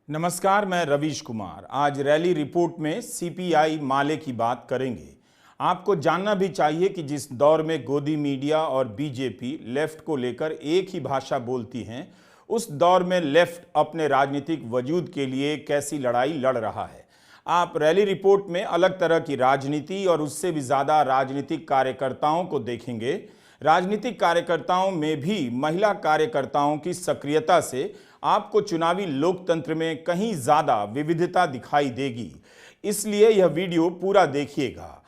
नमस्कार, मैं रवीश कुमार। आज रैली रिपोर्ट में सीपीआई माले की बात करेंगे। आपको जानना भी चाहिए कि जिस दौर में गोदी मीडिया और बीजेपी लेफ्ट को लेकर एक ही भाषा बोलती हैं, उस दौर में लेफ्ट अपने राजनीतिक वजूद के लिए कैसी लड़ाई लड़ रहा है। आप रैली रिपोर्ट में अलग तरह की राजनीति और उससे भी ज़्यादा राजनीतिक कार्यकर्ताओं को देखेंगे। राजनीतिक कार्यकर्ताओं में भी महिला कार्यकर्ताओं की सक्रियता से आपको चुनावी लोकतंत्र में कहीं ज्यादा विविधता दिखाई देगी, इसलिए यह वीडियो पूरा देखिएगा।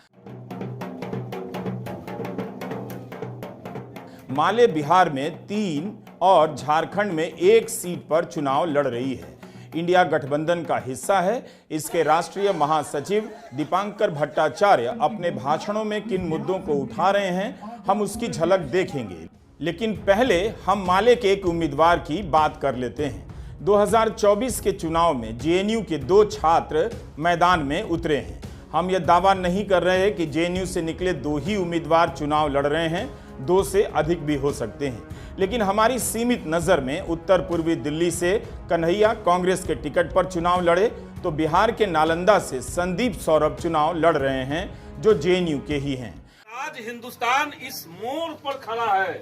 माले बिहार में 3 और झारखंड में 1 सीट पर चुनाव लड़ रही है। इंडिया गठबंधन का हिस्सा है। इसके राष्ट्रीय महासचिव दीपांकर भट्टाचार्य अपने भाषणों में किन मुद्दों को उठा रहे हैं, हम उसकी झलक देखेंगे। लेकिन पहले हम माले के एक उम्मीदवार की बात कर लेते हैं। 2024 के चुनाव में जेएनयू के 2 छात्र मैदान में उतरे हैं। हम यह दावा नहीं कर रहे हैं कि जेएनयू से निकले 2 ही उम्मीदवार चुनाव लड़ रहे हैं, 2 से अधिक भी हो सकते हैं। लेकिन हमारी सीमित नज़र में उत्तर पूर्वी दिल्ली से कन्हैया कांग्रेस के टिकट पर चुनाव लड़े, तो बिहार के नालंदा से संदीप सौरभ चुनाव लड़ रहे हैं, जो जेएनयू के ही हैं। आज हिंदुस्तान इस मोड़ पर खड़ा है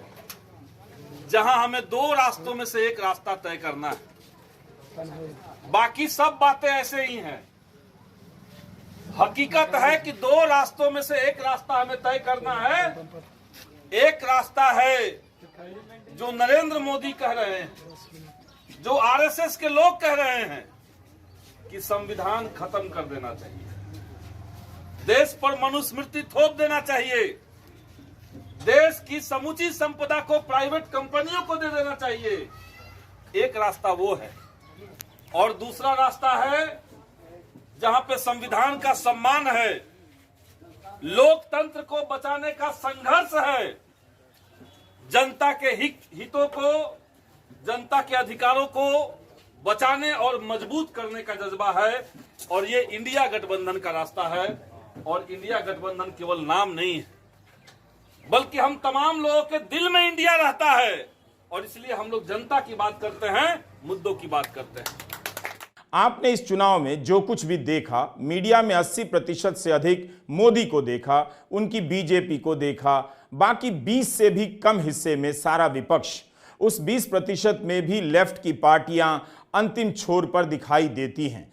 जहां हमें 2 रास्तों में से एक रास्ता तय करना है। बाकी सब बातें ऐसे ही हैं। हकीकत है कि 2 रास्तों में से एक रास्ता हमें तय करना है। एक रास्ता है जो नरेंद्र मोदी कह रहे हैं, जो आरएसएस के लोग कह रहे हैं कि संविधान खत्म कर देना चाहिए, देश पर मनुस्मृति थोप देना चाहिए, देश की समूची संपदा को प्राइवेट कंपनियों को दे देना चाहिए। एक रास्ता वो है। और दूसरा रास्ता है जहां पे संविधान का सम्मान है, लोकतंत्र को बचाने का संघर्ष है, जनता के हितों को, जनता के अधिकारों को बचाने और मजबूत करने का जज्बा है। और ये इंडिया गठबंधन का रास्ता है। और इंडिया गठबंधन केवल नाम नहीं है, बल्कि हम तमाम लोगों के दिल में इंडिया रहता है। और इसलिए हम लोग जनता की बात करते हैं, मुद्दों की बात करते हैं। आपने इस चुनाव में जो कुछ भी देखा, मीडिया में 80% से अधिक मोदी को देखा, उनकी बीजेपी को देखा, बाकी 20 से भी कम हिस्से में सारा विपक्ष। उस 20% में भी लेफ्ट की पार्टियां अंतिम छोर पर दिखाई देती हैं।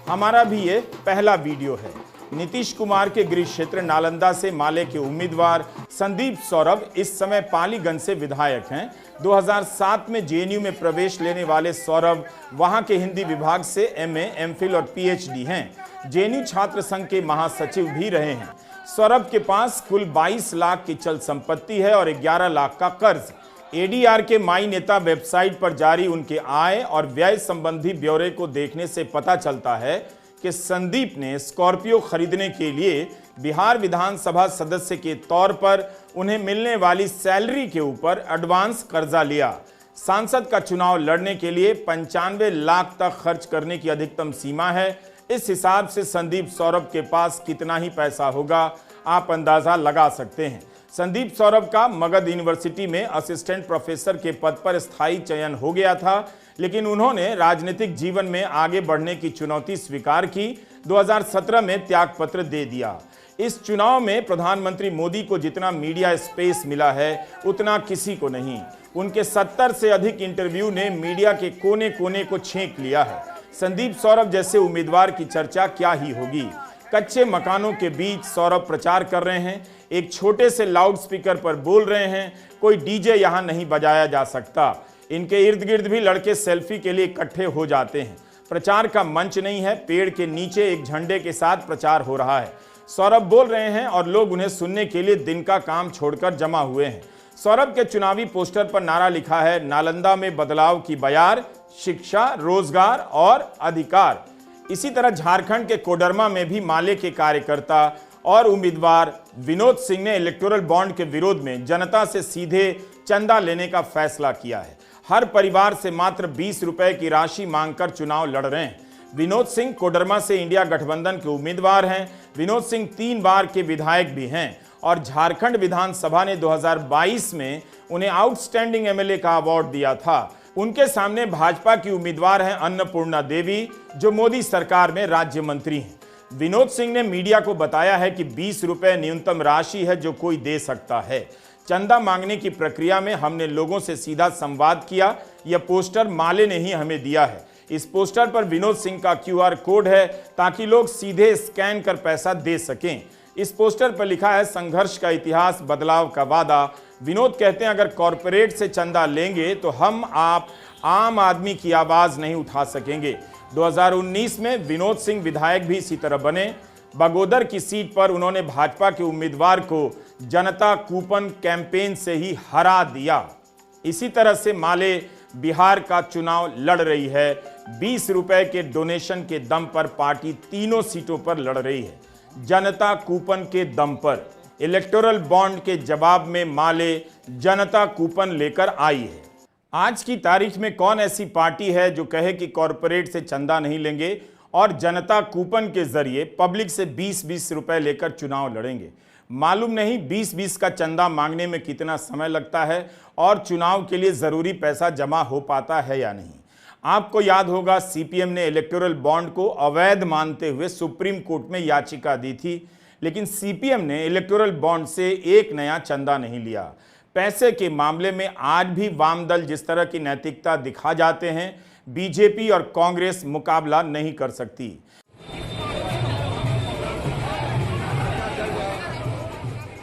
हमारा भी ये पहला वीडियो है। नीतीश कुमार के गृह क्षेत्र नालंदा से माले के उम्मीदवार संदीप सौरभ इस समय पालीगंज से विधायक हैं। 2007 में जेएनयू में प्रवेश लेने वाले सौरभ वहां के हिंदी विभाग से एमए, एमफिल और पीएचडी हैं। जेएनयू छात्र संघ के महासचिव भी रहे हैं। सौरभ के पास कुल 22 लाख की चल संपत्ति है और 11 लाख का कर्ज। एडीआर के माई नेता वेबसाइट पर जारी उनके आय और व्यय संबंधी ब्यौरे को देखने से पता चलता है कि संदीप ने स्कॉर्पियो खरीदने के लिए बिहार विधानसभा सदस्य के तौर पर उन्हें मिलने वाली सैलरी के ऊपर एडवांस कर्जा लिया। सांसद का चुनाव लड़ने के लिए 95 लाख तक खर्च करने की अधिकतम सीमा है। इस हिसाब से संदीप सौरभ के पास कितना ही पैसा होगा, आप अंदाजा लगा सकते हैं। संदीप सौरभ का मगध यूनिवर्सिटी में असिस्टेंट प्रोफेसर के पद पर स्थायी चयन हो गया था, लेकिन उन्होंने राजनीतिक जीवन में आगे बढ़ने की चुनौती स्वीकार की। 2017 में त्यागपत्र दे दिया। इस चुनाव में प्रधानमंत्री मोदी को जितना मीडिया स्पेस मिला है, उतना किसी को नहीं। उनके 70 से अधिक इंटरव्यू ने मीडिया के कोने कोने को छेक लिया है। संदीप सौरभ जैसे उम्मीदवार की चर्चा क्या ही होगी। कच्चे मकानों के बीच सौरभ प्रचार कर रहे हैं, एक छोटे से लाउड स्पीकर पर बोल रहे हैं। कोई डीजे यहां नहीं बजाया जा सकता। इनके इर्द गिर्द भी लड़के सेल्फी के लिए इकट्ठे हो जाते हैं। प्रचार का मंच नहीं है, पेड़ के नीचे एक झंडे के साथ प्रचार हो रहा है। सौरभ बोल रहे हैं और लोग उन्हें सुनने के लिए दिन का काम छोड़कर जमा हुए हैं। सौरभ के चुनावी पोस्टर पर नारा लिखा है, नालंदा में बदलाव की बयार, शिक्षा, रोजगार और अधिकार। इसी तरह झारखंड के कोडरमा में भी माले के कार्यकर्ता और उम्मीदवार विनोद सिंह ने इलेक्टोरल बॉन्ड के विरोध में जनता से सीधे चंदा लेने का फैसला किया है। हर परिवार से मात्र 20 रुपए की राशि मांगकर चुनाव लड़ रहे हैं। विनोद सिंह कोडरमा से इंडिया गठबंधन के उम्मीदवार हैं। विनोद सिंह 3 बार के विधायक भी हैं और झारखंड विधानसभा ने 2022 में उन्हें आउटस्टैंडिंग एमएलए का अवार्ड दिया था। उनके सामने भाजपा की उम्मीदवार हैं अन्नपूर्णा देवी, जो मोदी सरकार में राज्य मंत्री हैं। विनोद सिंह ने मीडिया को बताया है कि 20 रुपए न्यूनतम राशि है जो कोई दे सकता है। चंदा मांगने की प्रक्रिया में हमने लोगों से सीधा संवाद किया। यह पोस्टर माले ने ही हमें दिया है। इस पोस्टर पर विनोद सिंह का QR कोड है ताकि लोग सीधे स्कैन कर पैसा दे सकें। इस पोस्टर पर लिखा है, संघर्ष का इतिहास, बदलाव का वादा। विनोद कहते हैं, अगर कॉरपोरेट से चंदा लेंगे तो हम आप आम आदमी की आवाज नहीं उठा सकेंगे। 2019 में विनोद सिंह विधायक भी इसी तरह बने। बगोदर की सीट पर उन्होंने भाजपा के उम्मीदवार को जनता कूपन कैंपेन से ही हरा दिया। इसी तरह से माले बिहार का चुनाव लड़ रही है। 20 रुपए के डोनेशन के दम पर पार्टी तीनों सीटों पर लड़ रही है। जनता कूपन के दम पर इलेक्टोरल बॉन्ड के जवाब में माले जनता कूपन लेकर आई है। आज की तारीख में कौन ऐसी पार्टी है जो कहे कि कॉरपोरेट से चंदा नहीं लेंगे और जनता कूपन के जरिए पब्लिक से 20-20 रुपए लेकर चुनाव लड़ेंगे। मालूम नहीं 20-20 का चंदा मांगने में कितना समय लगता है और चुनाव के लिए जरूरी पैसा जमा हो पाता है या नहीं। आपको याद होगा, CPM ने इलेक्टोरल बॉन्ड को अवैध मानते हुए सुप्रीम कोर्ट में याचिका दी थी, लेकिन CPM ने इलेक्टोरल बॉन्ड से एक नया चंदा नहीं लिया। पैसे के मामले में आज भी वाम दल जिस तरह की नैतिकता दिखा जाते हैं, बीजेपी और कांग्रेस मुकाबला नहीं कर सकती।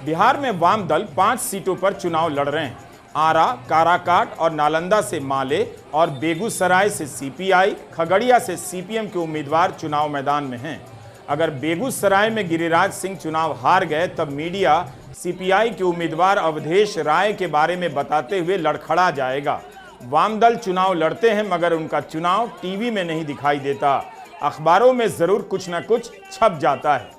बिहार में वाम दल 5 सीटों पर चुनाव लड़ रहे हैं। आरा, काराकाट और नालंदा से माले और बेगूसराय से CPI, खगड़िया से CPM के उम्मीदवार चुनाव मैदान में हैं। अगर बेगूसराय में गिरिराज सिंह चुनाव हार गए तब मीडिया CPI के उम्मीदवार अवधेश राय के बारे में बताते हुए लड़खड़ा जाएगा। वाम दल चुनाव लड़ते हैं मगर उनका चुनाव टीवी में नहीं दिखाई देता, अखबारों में जरूर कुछ न कुछ छप जाता है।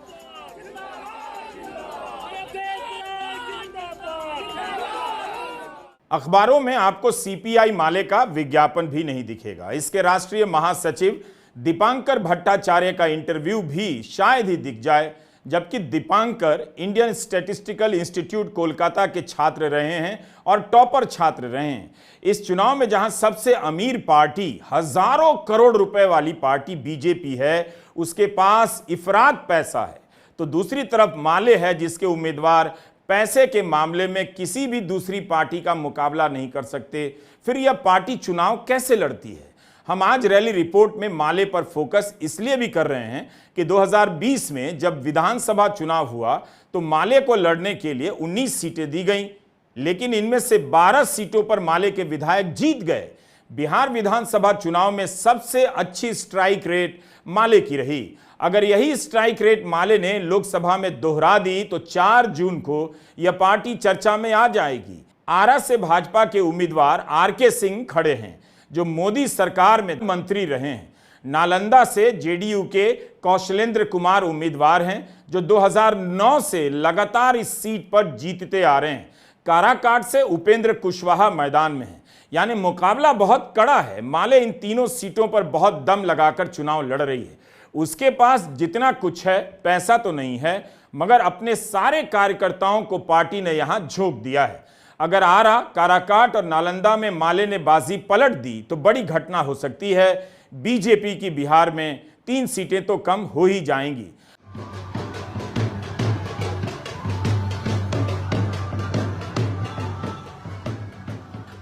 अखबारों में आपको CPI माले का विज्ञापन भी नहीं दिखेगा। इसके राष्ट्रीय महासचिव दीपांकर भट्टाचार्य का इंटरव्यू भी शायद ही दिख जाए, जबकि Dipankar Indian statistical institute Kolkata के छात्र रहे हैं और टॉपर छात्र रहे हैं। इस चुनाव में जहां सबसे अमीर पार्टी, हजारों करोड़ रुपए वाली पार्टी बीजेपी है, उसके पास इफरात पैसा है, तो दूसरी तरफ माले है जिसके उम्मीदवार पैसे के मामले में किसी भी दूसरी पार्टी का मुकाबला नहीं कर सकते। फिर यह पार्टी चुनाव कैसे लड़ती है? हम आज रैली रिपोर्ट में माले पर फोकस इसलिए भी कर रहे हैं कि 2020 में जब विधानसभा चुनाव हुआ तो माले को लड़ने के लिए 19 सीटें दी गईं, लेकिन इनमें से 12 सीटों पर माले के विधायक जीत गए। बिहार विधानसभा चुनाव में सबसे अच्छी स्ट्राइक रेट माले की रही। अगर यही स्ट्राइक रेट माले ने लोकसभा में दोहरा दी तो 4 जून को यह पार्टी चर्चा में आ जाएगी। आरा से भाजपा के उम्मीदवार RK सिंह खड़े हैं, जो मोदी सरकार में मंत्री रहे हैं। नालंदा से JDU के कौशलेंद्र कुमार उम्मीदवार हैं, जो 2009 से लगातार इस सीट पर जीतते आ रहे हैं। काराकाट से उपेंद्र कुशवाहा मैदान में है, यानी मुकाबला बहुत कड़ा है। माले इन तीनों सीटों पर बहुत दम लगाकर चुनाव लड़ रही है। उसके पास जितना कुछ है, पैसा तो नहीं है, मगर अपने सारे कार्यकर्ताओं को पार्टी ने यहां झोंक दिया है। अगर आरा, काराकाट और नालंदा में माले ने बाजी पलट दी तो बड़ी घटना हो सकती है। बीजेपी की बिहार में 3 सीटें तो कम हो ही जाएंगी।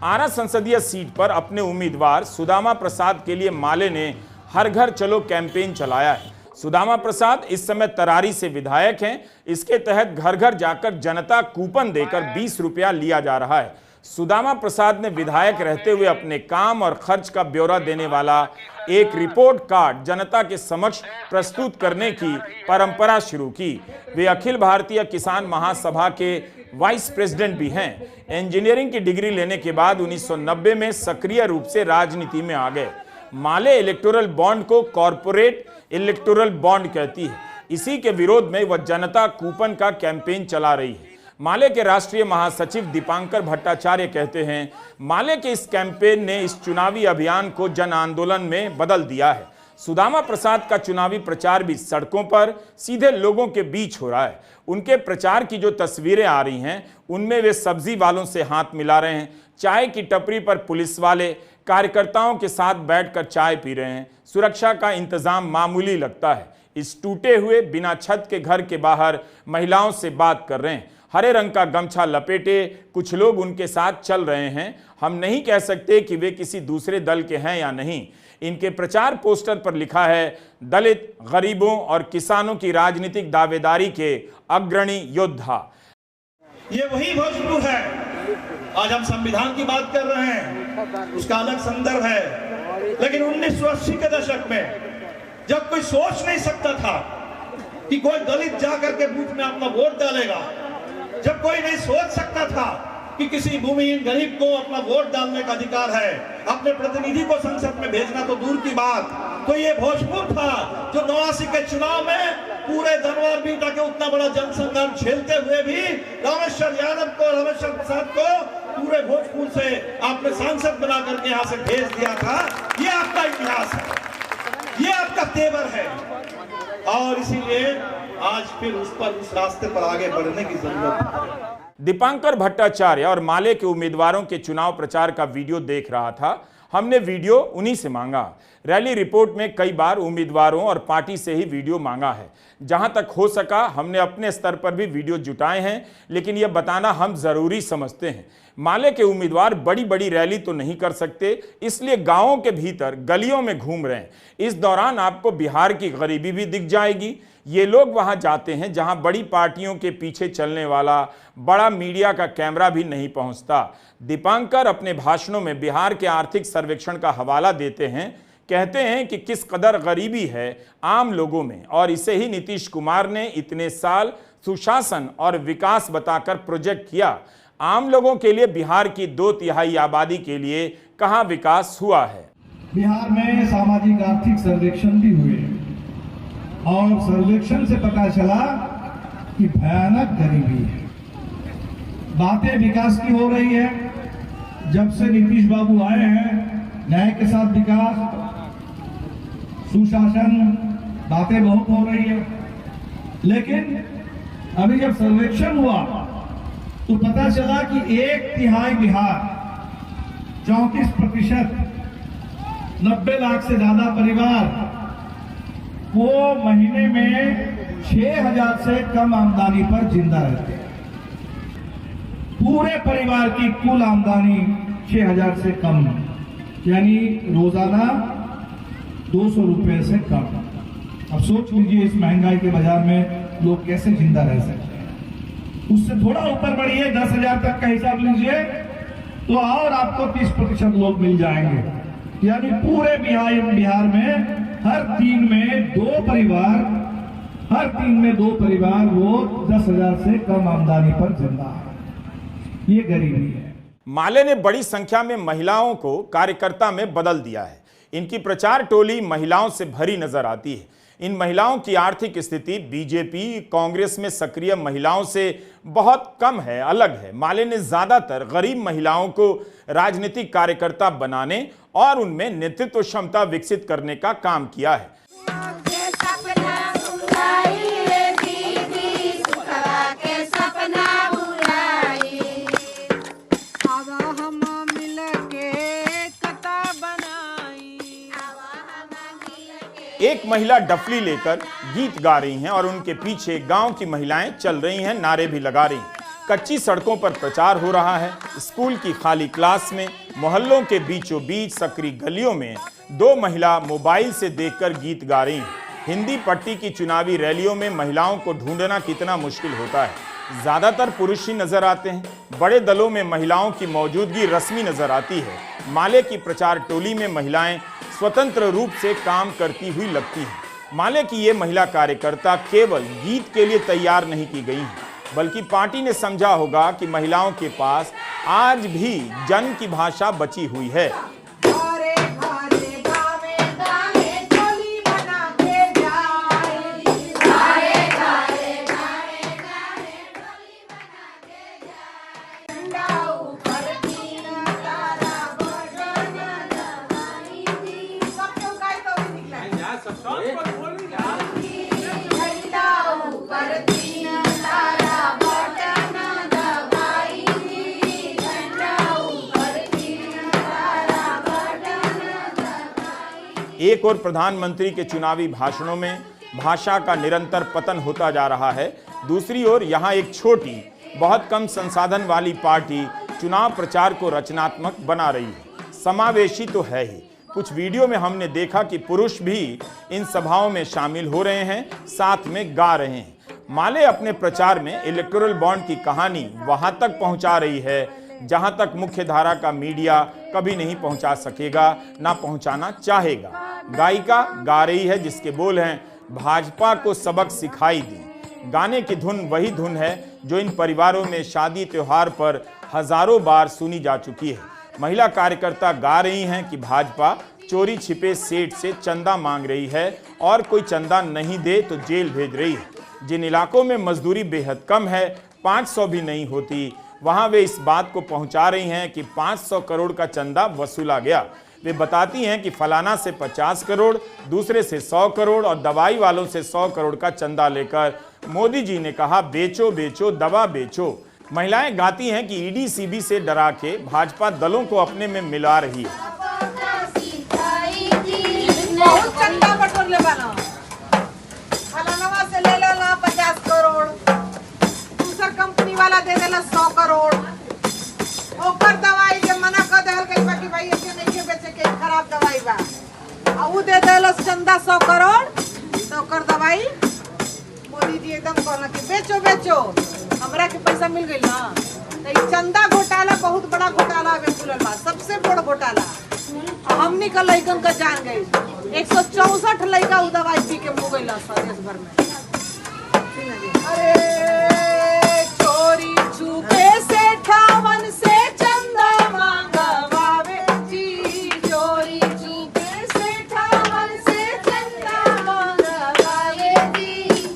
आरा संसदीय सीट पर अपने उम्मीदवार सुदामा प्रसाद के लिए माले ने हर घर चलो कैंपेन चलाया है। सुदामा प्रसाद इस समय तरारी से विधायक हैं। इसके तहत घर घर जाकर जनता कूपन देकर 20 रुपया लिया जा रहा है। सुदामा प्रसाद ने विधायक रहते हुए अपने काम और खर्च का ब्यौरा देने वाला एक रिपोर्ट कार्ड जनता के समक्ष प्रस्तुत करने की परंपरा शुरू की। वे अखिल भारतीय किसान महासभा के वाइस प्रेसिडेंट भी हैं। इंजीनियरिंग की डिग्री लेने के बाद 1990 में सक्रिय रूप से राजनीति में आ गए। माले इलेक्टोरल बॉन्ड को कॉरपोरेट इलेक्टोरल बॉन्ड कहती है। इसी के विरोध में वह जनता कूपन का कैंपेन चला रही है। माले के राष्ट्रीय महासचिव दीपांकर भट्टाचार्य कहते हैं, माले के इस कैंपेन ने इस चुनावी अभियान को जन आंदोलन में बदल दिया है। सुदामा प्रसाद का चुनावी प्रचार भी सड़कों पर सीधे लोगों के बीच हो रहा है। उनके प्रचार की जो तस्वीरें आ रही हैं, उनमें वे सब्जी वालों से हाथ मिला रहे हैं, चाय की टपरी पर पुलिस वाले, कार्यकर्ताओं के साथ बैठकर चाय पी रहे हैं। सुरक्षा का इंतजाम मामूली लगता है। इस टूटे हुए बिना छत के घर के बाहर महिलाओं से बात कर रहे हैं। हरे रंग का गमछा लपेटे कुछ लोग उनके साथ चल रहे हैं। हम नहीं कह सकते कि वे किसी दूसरे दल के हैं या नहीं। इनके प्रचार पोस्टर पर लिखा है, दलित, गरीबों और किसानों की राजनीतिक दावेदारी के अग्रणी योद्धा। ये वही भोजपुर है। आज हम संविधान की बात कर रहे हैं, उसका अलग संदर्भ है। लेकिन 1980 के दशक में जब कोई सोच नहीं सकता था कि कोई दलित जाकर के बूथ में अपना वोट डालेगा, जब कोई नहीं सोच सकता था कि किसी भूमिहीन गरीब को अपना वोट डालने का अधिकार है, अपने प्रतिनिधि को संसद में भेजना तो दूर की बात, तो ये भोजपुर था जो 89 के चुनाव में पूरे धनवार बीटा के उतना बड़ा जनसंग्राम झेलते हुए भी रामेश्वर यादव को, रामेश्वर प्रसाद को पूरे भोजपुर से आपने सांसद बना करके यहाँ से भेज दिया था। ये आपका इतिहास है, ये आपका तेवर है, और इसीलिए आज फिर उस रास्ते पर आगे बढ़ने की जरूरत है। दीपांकर भट्टाचार्य और माले के उम्मीदवारों के चुनाव प्रचार का वीडियो देख रहा था। हमने वीडियो उन्हीं से मांगा। रैली रिपोर्ट में कई बार उम्मीदवारों और पार्टी से ही वीडियो मांगा है। जहां तक हो सका हमने अपने स्तर पर भी वीडियो जुटाए हैं, लेकिन यह बताना हम जरूरी समझते हैं। माले के उम्मीदवार बड़ी बड़ी रैली तो नहीं कर सकते, इसलिए गांवों के भीतर गलियों में घूम रहे हैं। इस दौरान आपको बिहार की गरीबी भी दिख जाएगी। ये लोग वहां जाते हैं जहां बड़ी पार्टियों के पीछे चलने वाला बड़ा मीडिया का कैमरा भी नहीं पहुंचता। दीपांकर अपने भाषणों में बिहार के आर्थिक सर्वेक्षण का हवाला देते हैं, कहते हैं कि किस कदर गरीबी है आम लोगों में, और इसे ही नीतीश कुमार ने इतने साल सुशासन और विकास बताकर प्रोजेक्ट किया। आम लोगों के लिए बिहार की 2/3 आबादी के लिए कहां विकास हुआ है। बिहार में सामाजिक आर्थिक सर्वेक्षण भी हुए और सर्वेक्षण से पता चला कि भयानक गरीबी है। बातें विकास की हो रही है, जब से नीतीश बाबू आए हैं न्याय के साथ विकास, सुशासन, बातें बहुत हो रही है। लेकिन अभी जब सर्वेक्षण हुआ तो पता चला कि 1/3 बिहार 34%, 90 लाख से ज्यादा परिवार वो महीने में 6,000 से कम आमदनी पर जिंदा रहते हैं। पूरे परिवार की कुल आमदनी 6,000 से कम, यानी रोजाना 200 रुपए से कम। अब सोच लीजिए इस महंगाई के बाजार में लोग कैसे जिंदा रह सकते हैं। उससे थोड़ा ऊपर बढ़िए 10,000 तक का हिसाब लीजिए तो और आपको 30% लोग मिल जाएंगे, यानी पूरे बिहार में हर 3 में 2 परिवार वो 10,000 से कम आमदनी पर जिंदा है। ये गरीबी है। माले ने बड़ी संख्या में महिलाओं को कार्यकर्ता में बदल दिया है। इनकी प्रचार टोली महिलाओं से भरी नजर आती है। इन महिलाओं की आर्थिक स्थिति बीजेपी, कांग्रेस में सक्रिय महिलाओं से बहुत कम है, अलग है। माले ने ज्यादातर गरीब महिलाओं को राजनीतिक कार्यकर्ता बनाने और उनमें नेतृत्व क्षमता विकसित करने का काम किया है। एक महिला डफली लेकर गीत गा रही हैं और उनके पीछे गांव की महिलाएं चल रही हैं, नारे भी लगा रही हैं। कच्ची सड़कों पर प्रचार हो रहा है। स्कूल की खाली क्लास में, मोहल्लों के बीचों बीच सकरी गलियों में 2 महिला मोबाइल से देखकर गीत गा रही हैं। हिंदी पट्टी की चुनावी रैलियों में महिलाओं को ढूंढना कितना मुश्किल होता है। ज्यादातर पुरुष ही नजर आते हैं। बड़े दलों में महिलाओं की मौजूदगी रस्मी नजर आती है। माले की प्रचार टोली में महिलाएं स्वतंत्र रूप से काम करती हुई लगती हैं। माले की ये महिला कार्यकर्ता केवल गीत के लिए तैयार नहीं की गई हैं, बल्कि पार्टी ने समझा होगा कि महिलाओं के पास आज भी जन की भाषा बची हुई है। एक और प्रधानमंत्री के चुनावी भाषणों में भाषा का निरंतर पतन होता जा रहा है, दूसरी ओर यहाँ एक छोटी, बहुत कम संसाधन वाली पार्टी चुनाव प्रचार को रचनात्मक बना रही है। समावेशी तो है ही। कुछ वीडियो में हमने देखा कि पुरुष भी इन सभाओं में शामिल हो रहे हैं, साथ में गा रहे हैं। माले अपने प्रचार में इलेक्टोरल बॉन्ड की कहानी वहां तक पहुंचा रही है जहां तक मुख्य धारा का मीडिया कभी नहीं पहुंचा सकेगा, ना पहुंचाना चाहेगा। गायिका गा रही है जिसके बोल हैं, भाजपा को सबक सिखाई दी। गाने की धुन वही धुन है जो इन परिवारों में शादी त्योहार पर हजारों बार सुनी जा चुकी है। महिला कार्यकर्ता गा रही हैं कि भाजपा चोरी छिपे सेठ से चंदा मांग रही है और कोई चंदा नहीं दे तो जेल भेज रही है। जिन इलाकों में मजदूरी बेहद कम है, 500 भी नहीं होती, वहां वे इस बात को पहुंचा रही हैं कि 500 करोड़ का चंदा वसूला गया। वे बताती हैं कि फलाना से 50 करोड़, दूसरे से 100 करोड़ और दवाई वालों से 100 करोड़ का चंदा लेकर मोदी जी ने कहा, बेचो बेचो दवा बेचो। महिलाएं गाती हैं कि ईडी सीबी से डरा के भाजपा दलों को अपने में मिला रही है। से ले ला 50 करोड़, दूसर कंपनी वाला दे देला 100 करोड़, ओकर दवाई के मना कर देल कई बाकी भाई ऐसे नहीं के बेचे के खराब दवाई बा, आ उ दे देला चंदा 100 करोड़, तो ओकर दवाई मोदी जी एकदम कहला कि बेचो बेचो, हमरा के पैसा मिल गइल ना। तो ई चंदा घोटाला बहुत बड़ा घोटाला है खुलल बा, सबसे बड़ घोटाला। हमनी का लइकन का जान गई, 164 लइका उ दवाई पी के मुँह गइल देश भर में। अरे चोरी छुपे से ठावन से चंदा मांगवावे जी, चोरी छुपे से ठावन से चंदा मांगवावे जी,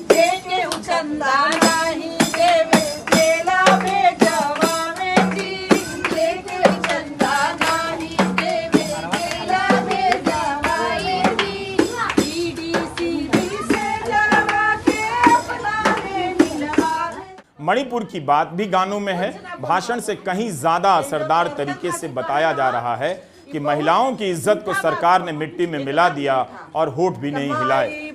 देके उ चंदा नहीं देवे जेला भेजवावे जी, देके उ चंदा नहीं देवे जेला भेजवावे जी, ईडीसीबी से डरवा के मणिपुर की बात भी गानों में है। भाषण से कहीं ज्यादा असरदार तरीके से बताया जा रहा है कि महिलाओं की इज्जत को सरकार ने मिट्टी में मिला दिया और होठ भी नहीं हिलाए।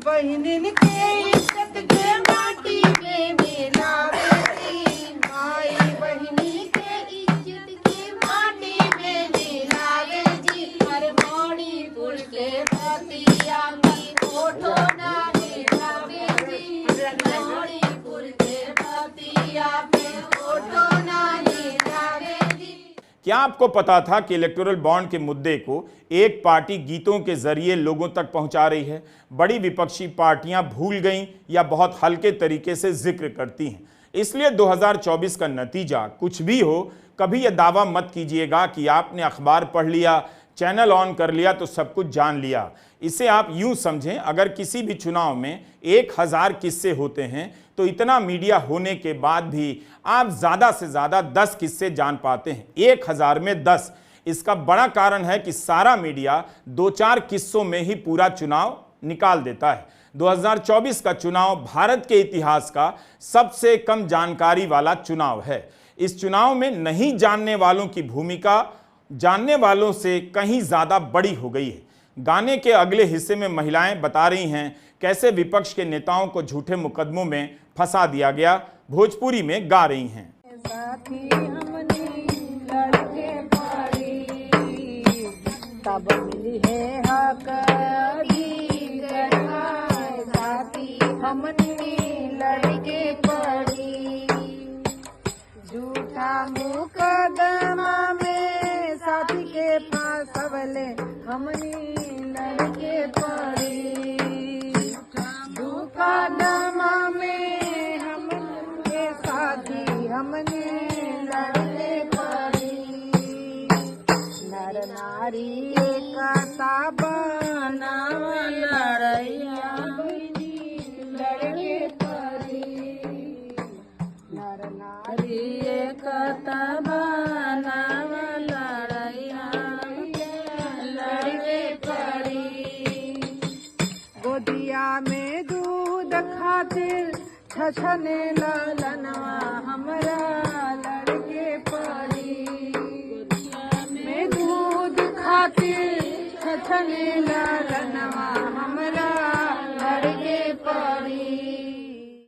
क्या आपको पता था कि इलेक्टोरल बॉन्ड के मुद्दे को एक पार्टी गीतों के जरिए लोगों तक पहुंचा रही है? बड़ी विपक्षी पार्टियां भूल गईं या बहुत हल्के तरीके से जिक्र करती हैं। इसलिए 2024 का नतीजा कुछ भी हो, कभी यह दावा मत कीजिएगा कि आपने अखबार पढ़ लिया, चैनल ऑन कर लिया तो सब कुछ जान लिया। इसे आप यूं समझें, अगर किसी भी चुनाव में 1000 किस्से होते हैं तो इतना मीडिया होने के बाद भी आप ज्यादा से ज्यादा 10 किस्से जान पाते हैं, 1000 में 10। इसका बड़ा कारण है कि सारा मीडिया 2-4 किस्सों में ही पूरा चुनाव निकाल देता है। 2024 का चुनाव भारत के इतिहास का सबसे कम जानकारी वाला चुनाव है। इस चुनाव में नहीं जानने वालों की भूमिका जानने वालों से कहीं ज्यादा बड़ी हो गई है। गाने के अगले हिस्से में महिलाएं बता रही हैं कैसे विपक्ष के नेताओं को झूठे मुकदमों में फंसा दिया गया। भोजपुरी में गा रही हैं। साथी हमने लड़के पड़ी, तब मिली है हक अधिकार, साथी हमने लड़के पड़ी, झूठा मुकदमा में साथी के फांसवले हमने लड़के पड़ी, मुकदमा में हमने साथी हमने लड़के पड़ी, नर नारी एकता बनाव लड़ैया लड़के पड़ी, नर नारी एकता बनाव लड़ैया लड़के पड़ी, गोदिया में दूध खातिर छछने ललनवा हमरा लड़के पड़ी, गोदिया में दूध खातिर छछने ललनवा हमरा लड़के पड़ी।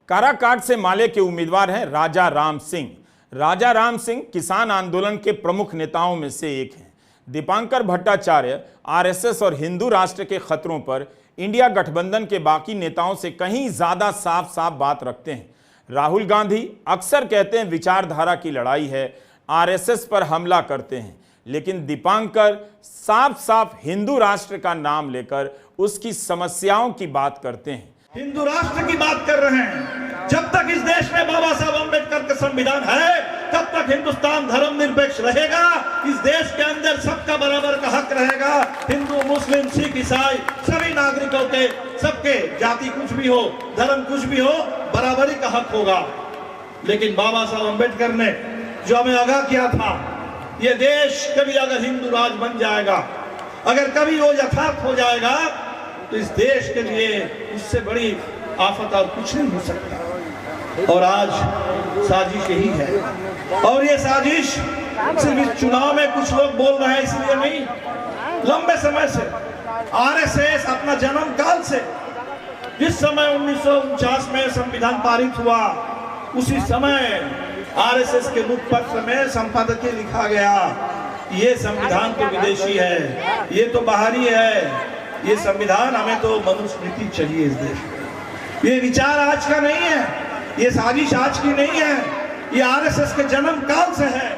काराकाट से माले के उम्मीदवार हैं राजा राम सिंह। राजा राम सिंह किसान आंदोलन के प्रमुख नेताओं में से एक हैं। दीपांकर भट्टाचार्य आरएसएस और हिंदू राष्ट्र के खतरों पर इंडिया गठबंधन के बाकी नेताओं से कहीं ज्यादा साफ साफ बात रखते हैं। राहुल गांधी अक्सर कहते हैं विचारधारा की लड़ाई है, आरएसएस पर हमला करते हैं, लेकिन दीपांकर साफ साफ हिंदू राष्ट्र का नाम लेकर उसकी समस्याओं की बात करते हैं। हिंदू राष्ट्र की बात कर रहे हैं। जब तक इस देश में बाबा साहब अम्बेडकर का संविधान है, तब तक हिंदुस्तान धर्मनिरपेक्ष रहेगा। इस देश के अंदर सबका बराबर का हक रहेगा। हिंदू, मुस्लिम, सिख, ईसाई सभी नागरिकों के, सबके, जाति कुछ भी हो, धर्म कुछ भी हो, बराबरी का हक होगा। लेकिन बाबा साहब अम्बेडकर ने जो हमें आगाह किया था, ये देश कभी अगर हिंदू राज बन जाएगा, अगर कभी वो यथार्थ हो जाएगा, तो इस देश के लिए उससे बड़ी आफत और कुछ नहीं हो सकता। और आज साजिश यही है। और ये साजिश सिर्फ इस चुनाव में कुछ लोग बोल रहे हैं इसलिए नहीं, लंबे समय से आरएसएस अपना जन्म काल से, जिस समय 1949 में संविधान पारित हुआ, उसी समय आरएसएस के मुखपत्र में संपादकीय लिखा गया, ये संविधान तो विदेशी है, ये तो बाहरी है, ये संविधान हमें तो मनुस्मृति चाहिए इस देश में। ये विचार आज का नहीं है, ये साजिश आज की नहीं है, ये आरएसएस के जन्म काल से है।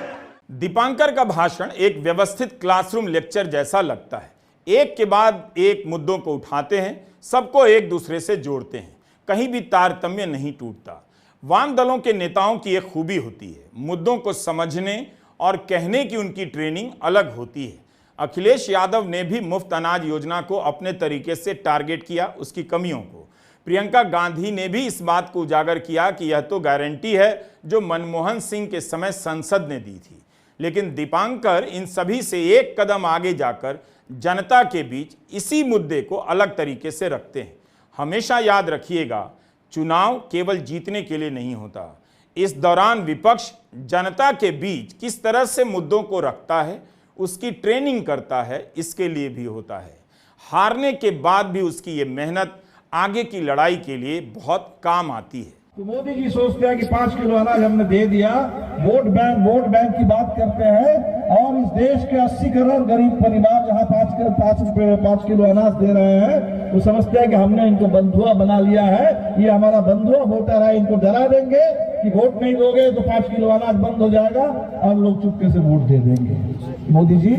दीपांकर का भाषण एक व्यवस्थित क्लासरूम लेक्चर जैसा लगता है। एक के बाद एक मुद्दों को उठाते हैं, सबको एक दूसरे से जोड़ते हैं, कहीं भी तारतम्य नहीं टूटता। वाम दलों के नेताओं की एक खूबी होती है, मुद्दों को समझने और कहने की उनकी ट्रेनिंग अलग होती है। अखिलेश यादव ने भी मुफ्त अनाज योजना को अपने तरीके से टारगेट किया, उसकी कमियों को। प्रियंका गांधी ने भी इस बात को उजागर किया कि यह तो गारंटी है जो मनमोहन सिंह के समय संसद ने दी थी। लेकिन दीपांकर इन सभी से एक कदम आगे जाकर जनता के बीच इसी मुद्दे को अलग तरीके से रखते हैं। हमेशा याद रखिएगा, चुनाव केवल जीतने के लिए नहीं होता। इस दौरान विपक्ष जनता के बीच किस तरह से मुद्दों को रखता है, उसकी ट्रेनिंग करता है, इसके लिए भी होता है। हारने के बाद भी उसकी ये मेहनत आगे की लड़ाई के लिए बहुत काम आती है। तो मोदी जी सोचते हैं कि 5 किलो अनाज हमने दे दिया, वोट बैंक की बात करते हैं, और इस देश के 80 करोड़ गरीब परिवार जहां 5 किलो अनाज दे रहे हैं, वो समझते हैं कि हमने इनको बंधुआ बना लिया है, ये हमारा बंधुआ वोटर है, इनको डरा देंगे कि वोट नहीं दोगे तो 5 किलो अनाज बंद हो जाएगा और लोग चुपके से वोट दे देंगे। मोदी जी,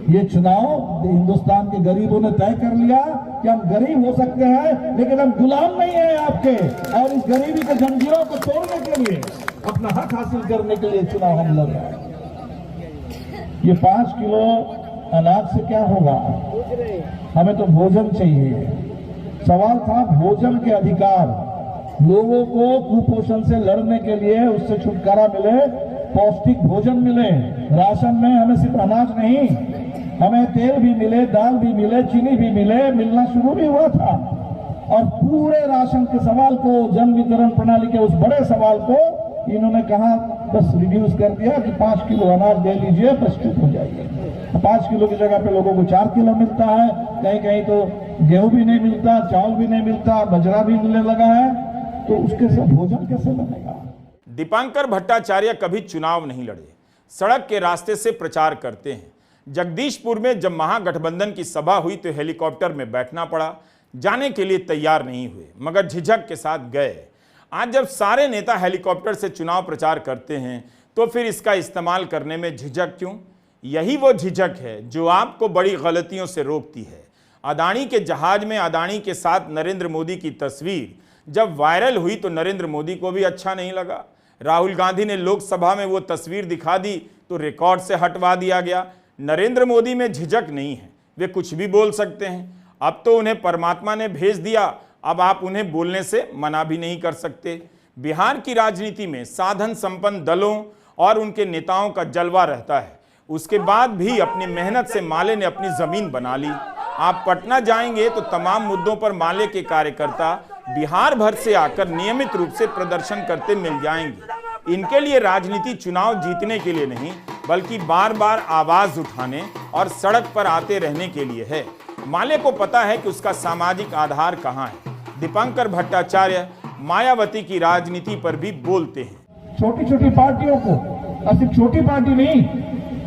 ये चुनाव हिंदुस्तान के गरीबों ने तय कर लिया कि हम गरीब हो सकते हैं, लेकिन हम गुलाम नहीं है आपके, और इस गरीबी के जंजीरों को तोड़ने के लिए, अपना हक हासिल करने के लिए चुनाव हम लड़ रहे हैं। ये 5 किलो अनाज से क्या होगा? हमें तो भोजन चाहिए। सवाल था भोजन के अधिकार, लोगों को कुपोषण से लड़ने के लिए, उससे छुटकारा मिले, पौष्टिक भोजन मिले। राशन में हमें सिर्फ अनाज नहीं, हमें तेल भी मिले, दाल भी मिले, चीनी भी मिले, मिलना शुरू भी हुआ था। और पूरे राशन के सवाल को, जन वितरण प्रणाली के उस बड़े सवाल को इन्होंने कहा बस रिड्यूस कर दिया कि 5 किलो अनाज दे लीजिए, बस चुप हो जाइए। 5 किलो की जगह पे लोगों को 4 किलो मिलता है, कहीं कहीं तो गेहूं भी नहीं मिलता, चावल भी नहीं मिलता, बजरा भी मिलने लगा है, तो उसके से भोजन कैसे बनेगा? दीपांकर भट्टाचार्य कभी चुनाव नहीं लड़े, सड़क के रास्ते से प्रचार करते हैं। जगदीशपुर में जब महागठबंधन की सभा हुई तो हेलीकॉप्टर में बैठना पड़ा, जाने के लिए तैयार नहीं हुए, मगर झिझक के साथ गए। आज जब सारे नेता हेलीकॉप्टर से चुनाव प्रचार करते हैं तो फिर इसका इस्तेमाल करने में झिझक क्यों? यही वो झिझक है जो आपको बड़ी गलतियों से रोकती है। अदानी के जहाज में अदानी के साथ नरेंद्र मोदी की तस्वीर जब वायरल हुई तो नरेंद्र मोदी को भी अच्छा नहीं लगा। राहुल गांधी ने लोकसभा में वो तस्वीर दिखा दी तो रिकॉर्ड से हटवा दिया गया। नरेंद्र मोदी में झिझक नहीं है, वे कुछ भी बोल सकते हैं। अब तो उन्हें परमात्मा ने भेज दिया, अब आप उन्हें बोलने से मना भी नहीं कर सकते। बिहार की राजनीति में साधन संपन्न दलों और उनके नेताओं का जलवा रहता है। उसके बाद भी अपनी मेहनत से माले ने अपनी जमीन बना ली। आप पटना जाएंगे तो तमाम मुद्दों पर माले के कार्यकर्ता बिहार भर से आकर नियमित रूप से प्रदर्शन करते मिल जाएंगे। इनके लिए राजनीति चुनाव जीतने के लिए नहीं, बल्कि बार बार आवाज उठाने और सड़क पर आते रहने के लिए है। माले को पता है कि उसका सामाजिक आधार कहां है। दीपांकर भट्टाचार्य मायावती की राजनीति पर भी बोलते हैं। छोटी छोटी पार्टियों को, और सिर्फ छोटी पार्टी नहीं,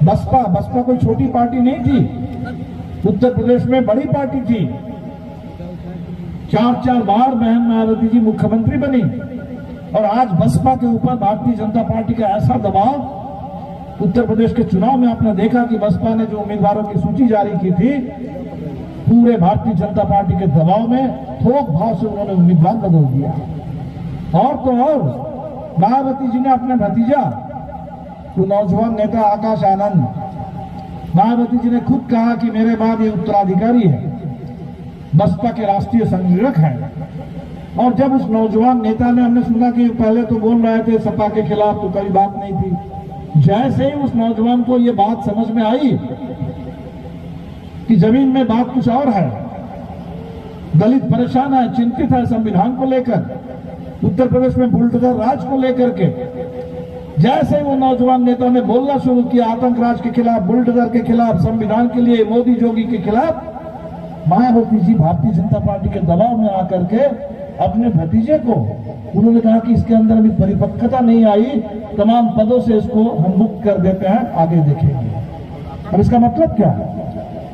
बसपा कोई छोटी पार्टी नहीं थी, उत्तर प्रदेश में बड़ी पार्टी थी। 4 बार बहन मायावती जी मुख्यमंत्री बनी और आज बसपा के ऊपर भारतीय जनता पार्टी का ऐसा दबाव। उत्तर प्रदेश के चुनाव में आपने देखा कि बसपा ने जो उम्मीदवारों की सूची जारी की थी, पूरे भारतीय जनता पार्टी के दबाव में थोक भाव से उन्होंने उम्मीदवार बदल दिया। और तो और मायावती जी ने अपने भतीजा, जो नौजवान नेता आकाश आनंद, मायावती जी ने खुद कहा कि मेरे बाद ये उत्तराधिकारी है, बसपा के राष्ट्रीय संयोजक हैं। और जब उस नौजवान नेता ने, हमने सुना कि पहले तो बोल रहे थे सपा के खिलाफ, तो कोई बात नहीं थी। जैसे ही उस नौजवान को ये बात समझ में आई कि जमीन में बात कुछ और है, दलित परेशान है, चिंतित है संविधान को लेकर, उत्तर प्रदेश में बुलडोजर राज को लेकर के, जैसे वो नौजवान नेता ने बोलना शुरू किया आतंक राज के खिलाफ, बुलडोजर के खिलाफ, संविधान के लिए, मोदी जोगी के खिलाफ, मायावती जी भारतीय जनता पार्टी के दबाव में आकर के अपने भतीजे को, उन्होंने कहा कि इसके अंदर अभी परिपक्वता नहीं आई, तमाम पदों से इसको हम मुक्त कर देते हैं, आगे देखेंगे। अब इसका मतलब क्या है?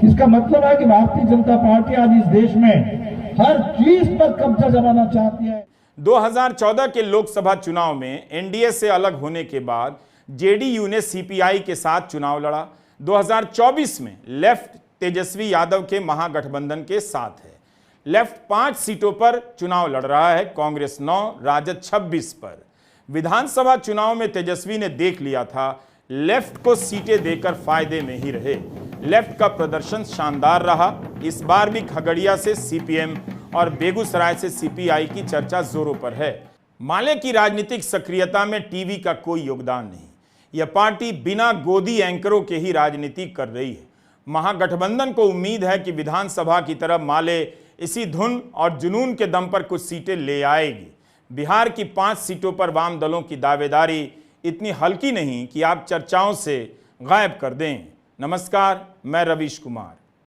इसका मतलब है कि भारतीय जनता पार्टी आज इस देश में हर चीज पर कब्जा जमाना चाहती है। 2014 के लोकसभा चुनाव में एनडीए से अलग होने के बाद जेडीयू ने सीपीआई के साथ चुनाव लड़ा। 2024 में लेफ्ट तेजस्वी यादव के महागठबंधन के साथ है। लेफ्ट 5 सीटों पर चुनाव लड़ रहा है, कांग्रेस 9, राजद 26 पर। विधानसभा चुनाव में तेजस्वी ने देख लिया था लेफ्ट को सीटें देकर फायदे में ही रहे। लेफ्ट का प्रदर्शन शानदार रहा। इस बार भी खगड़िया से सीपीएम और बेगूसराय से सीपीआई की चर्चा जोरों पर है। माले की राजनीतिक सक्रियता में टीवी का कोई योगदान नहीं। यह पार्टी बिना गोदी एंकरों के ही राजनीति कर रही है। महागठबंधन को उम्मीद है कि विधानसभा की तरफ माले इसी धुन और जुनून के दम पर कुछ सीटें ले आएगी। बिहार की 5 सीटों पर वाम दलों की दावेदारी इतनी हल्की नहीं कि आप चर्चाओं से गायब कर दें। नमस्कार, मैं रवीश कुमार।